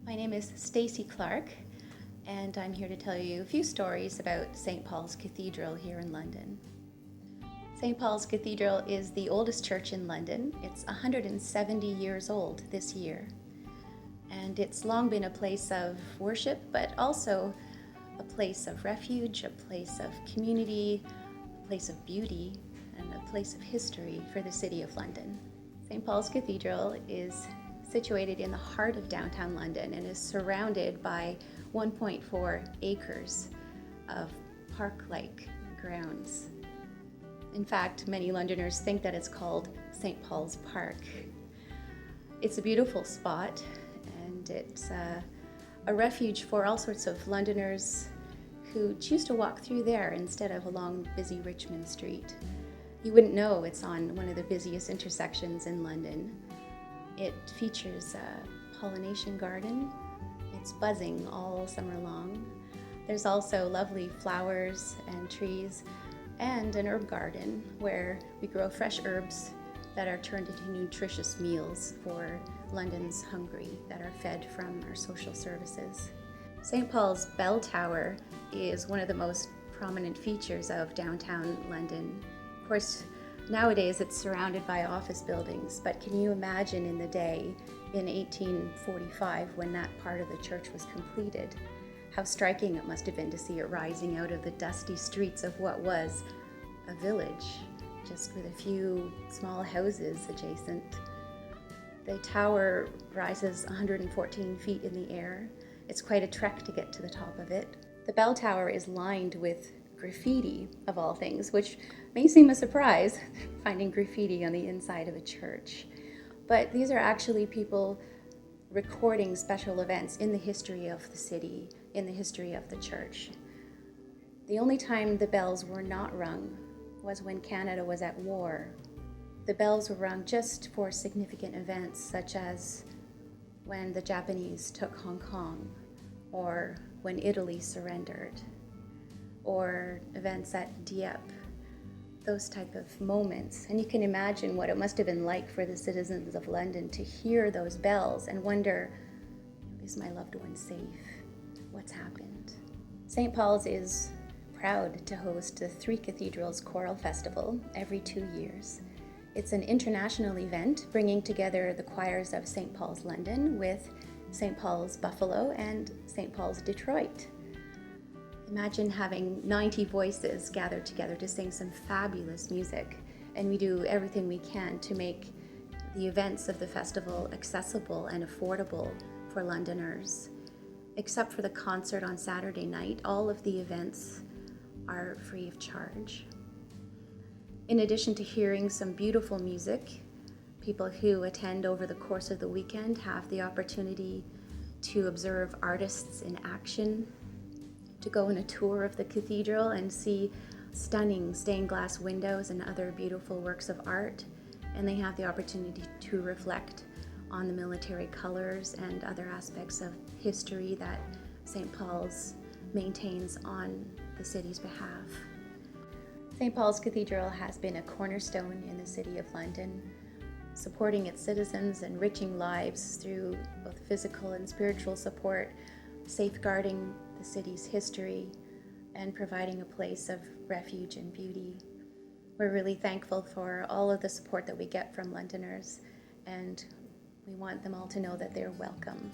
My name is Stacy Clark, and I'm here to tell you a few stories about St. Paul's Cathedral here in London. St. Paul's Cathedral is the oldest church in London. It's 170 years old this year, and it's long been a place of worship, but also a place of refuge, a place of community, a place of beauty, and a place of history for the City of London. St. Paul's Cathedral is situated in the heart of downtown London and is surrounded by 1.4 acres of park-like grounds. In fact, many Londoners think that it's called St. Paul's Park. It's a beautiful spot, and it's a refuge for all sorts of Londoners who choose to walk through there instead of along busy Richmond Street. You wouldn't know it's on one of the busiest intersections in London. It features a pollination garden. It's buzzing all summer long. There's also lovely flowers and trees and an herb garden where we grow fresh herbs that are turned into nutritious meals for London's hungry that are fed from our social services. St. Paul's Bell Tower is one of the most prominent features of downtown London. Of course, nowadays it's surrounded by office buildings, but can you imagine in the day in 1845 when that part of the church was completed, how striking it must have been to see it rising out of the dusty streets of what was a village, just with a few small houses adjacent. The tower rises 114 feet in the air. It's quite a trek to get to the top of it. The bell tower is lined with graffiti, of all things, which may seem a surprise, finding graffiti on the inside of a church. But these are actually people recording special events in the history of the city, in the history of the church. The only time the bells were not rung was when Canada was at war. The bells were rung just for significant events, such as when the Japanese took Hong Kong, or when Italy surrendered, or events at Dieppe, those type of moments. And you can imagine what it must have been like for the citizens of London to hear those bells and wonder, is my loved one safe? What's happened? St. Paul's is proud to host the Three Cathedrals Choral Festival every 2 years. It's an international event bringing together the choirs of St. Paul's London with St. Paul's Buffalo and St. Paul's Detroit. Imagine having 90 voices gathered together to sing some fabulous music, and we do everything we can to make the events of the festival accessible and affordable for Londoners. Except for the concert on Saturday night, all of the events are free of charge. In addition to hearing some beautiful music, people who attend over the course of the weekend have the opportunity to observe artists in action, to go on a tour of the cathedral and see stunning stained glass windows and other beautiful works of art, and they have the opportunity to reflect on the military colors and other aspects of history that St. Paul's maintains on the city's behalf. St. Paul's Cathedral has been a cornerstone in the City of London, supporting its citizens, enriching lives through both physical and spiritual support, safeguarding the city's history, and providing a place of refuge and beauty. We're really thankful for all of the support that we get from Londoners, and we want them all to know that they're welcome.